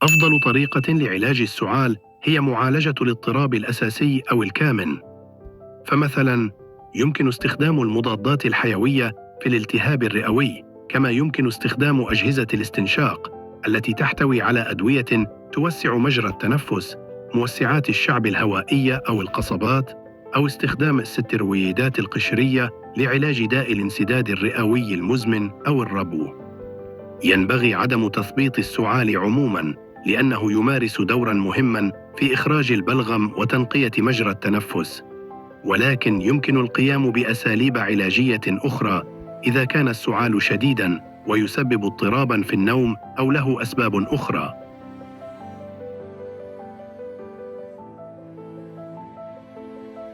أفضل طريقة لعلاج السعال هي معالجة الاضطراب الأساسي أو الكامن. فمثلاً يمكن استخدام المضادات الحيوية في الالتهاب الرئوي، كما يمكن استخدام أجهزة الاستنشاق التي تحتوي على أدوية توسع مجرى التنفس، موسعات الشعب الهوائية أو القصبات، أو استخدام الستيرويدات القشرية لعلاج داء الانسداد الرئوي المزمن أو الربو. ينبغي عدم تثبيط السعال عموماً، لأنه يمارس دوراً مهماً في إخراج البلغم وتنقية مجرى التنفس، ولكن يمكن القيام بأساليب علاجية أخرى إذا كان السعال شديداً ويسبب اضطراباً في النوم أو له أسباب أخرى.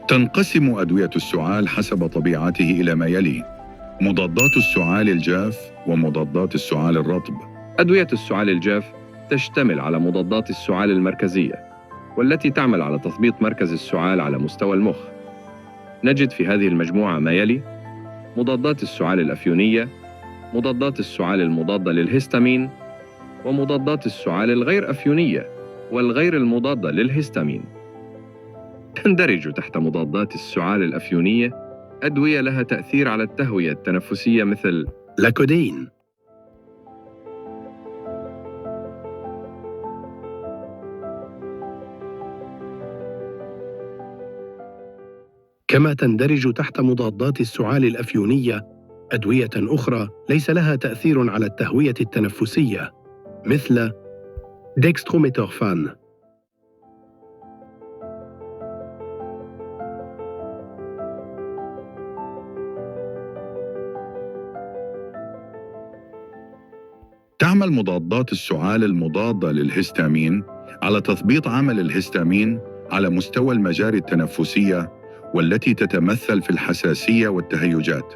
تنقسم أدوية السعال حسب طبيعته إلى ما يلي: مضادات السعال الجاف ومضادات السعال الرطب. أدوية السعال الجاف تشتمل على مضادات السعال المركزية، والتي تعمل على تثبيط مركز السعال على مستوى المخ. نجد في هذه المجموعة ما يلي: مضادات السعال الأفيونية، مضادات السعال المضادة للهستامين، ومضادات السعال الغير أفيونية والغير المضادة للهستامين. تندرج تحت مضادات السعال الأفيونية أدوية لها تأثير على التهوية التنفسية مثل لاكودين. كما تندرج تحت مضادات السعال الأفيونية أدوية أخرى ليس لها تأثير على التهوية التنفسية مثل ديكستروميثورفان. تعمل مضادات السعال المضادة للهستامين على تثبيط عمل الهستامين على مستوى المجاري التنفسية، والتي تتمثل في الحساسية والتهيجات،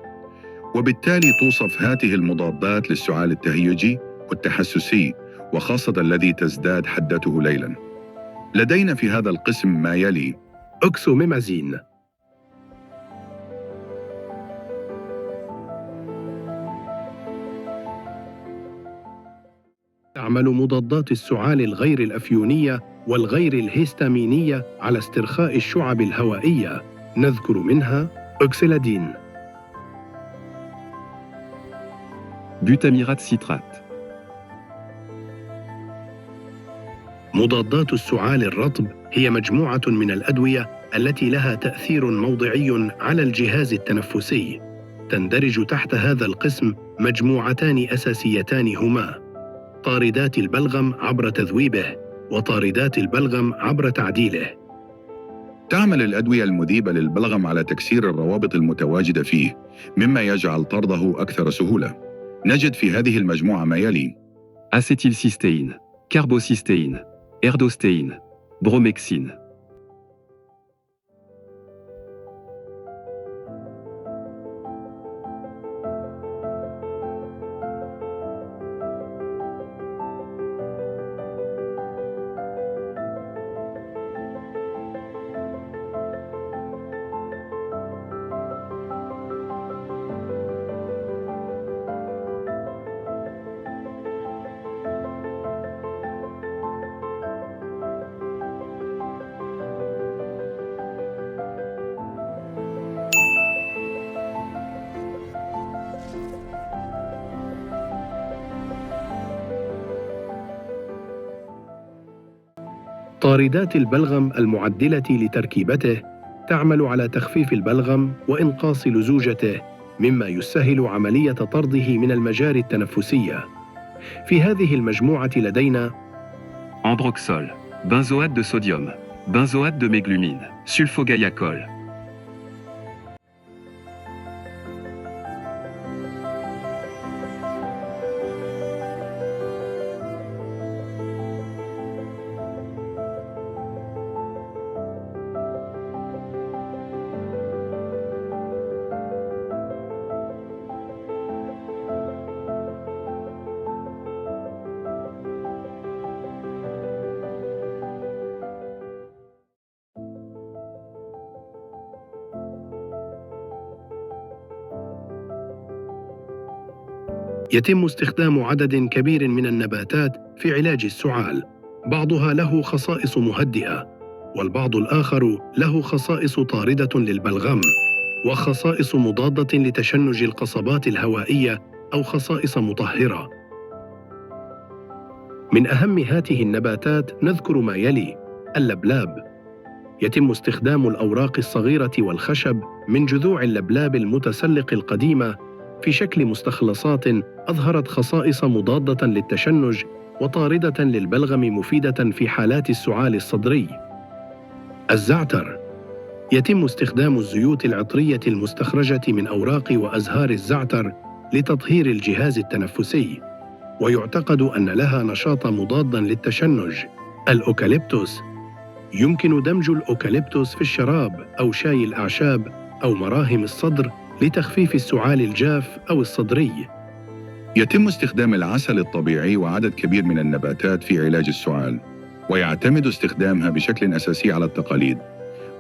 وبالتالي توصف هذه المضادات للسعال التهيجي والتحسسي، وخاصة الذي تزداد حدته ليلاً. لدينا في هذا القسم ما يلي: أوكسوميمازين. تعمل مضادات السعال الغير الأفيونية والغير الهستامينية على استرخاء الشعب الهوائية، نذكر منها أوكسيلادين، بوتاميرات سيترات. مضادات السعال الرطب هي مجموعة من الأدوية التي لها تأثير موضعي على الجهاز التنفسي. تندرج تحت هذا القسم مجموعتان أساسيتان هما طاردات البلغم عبر تذويبه وطاردات البلغم عبر تعديله. تعمل الأدوية المذيبة للبلغم على تكسير الروابط المتواجدة فيه، مما يجعل طرده أكثر سهولة. نجد في هذه المجموعة ما يلي: أسيتيلسيستين، كاربوسيستين، إردوستين، بروميكسين. طاردات البلغم المعدلة لتركيبته تعمل على تخفيف البلغم وإنقاص لزوجته، مما يسهل عملية طرده من المجاري التنفسية. في هذه المجموعة لدينا أندروكسول، بنزوات de sodium, benzoate de méglumine, sulfogaiacol. يتم استخدام عدد كبير من النباتات في علاج السعال، بعضها له خصائص مهدئة، والبعض الآخر له خصائص طاردة للبلغم، وخصائص مضادة لتشنج القصبات الهوائية أو خصائص مطهرة. من أهم هذه النباتات نذكر ما يلي: اللبلاب، يتم استخدام الأوراق الصغيرة والخشب من جذوع اللبلاب المتسلق القديمة في شكل مستخلصات أظهرت خصائص مضادة للتشنج وطاردة للبلغم مفيدة في حالات السعال الصدري. الزعتر، يتم استخدام الزيوت العطرية المستخرجة من أوراق وأزهار الزعتر لتطهير الجهاز التنفسي، ويعتقد أن لها نشاط مضاد للتشنج. الأوكاليبتوس، يمكن دمج الأوكاليبتوس في الشراب أو شاي الأعشاب أو مراهم الصدر لتخفيف السعال الجاف أو الصدري. يتم استخدام العسل الطبيعي وعدد كبير من النباتات في علاج السعال، ويعتمد استخدامها بشكل أساسي على التقاليد.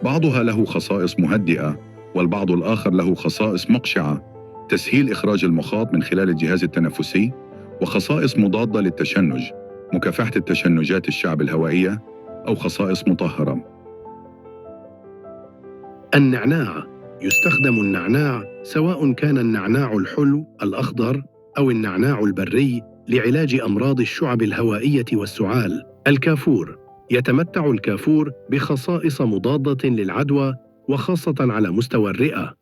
بعضها له خصائص مهدئة، والبعض الآخر له خصائص مقشعة، تسهيل إخراج المخاط من خلال الجهاز التنفسي، وخصائص مضادة للتشنج، مكافحة التشنجات الشعب الهوائية، أو خصائص مطهرة. النعناع، يستخدم النعناع سواء كان النعناع الحلو الأخضر أو النعناع البري لعلاج أمراض الشعب الهوائية والسعال. الكافور، يتمتع الكافور بخصائص مضادة للعدوى وخاصة على مستوى الرئة.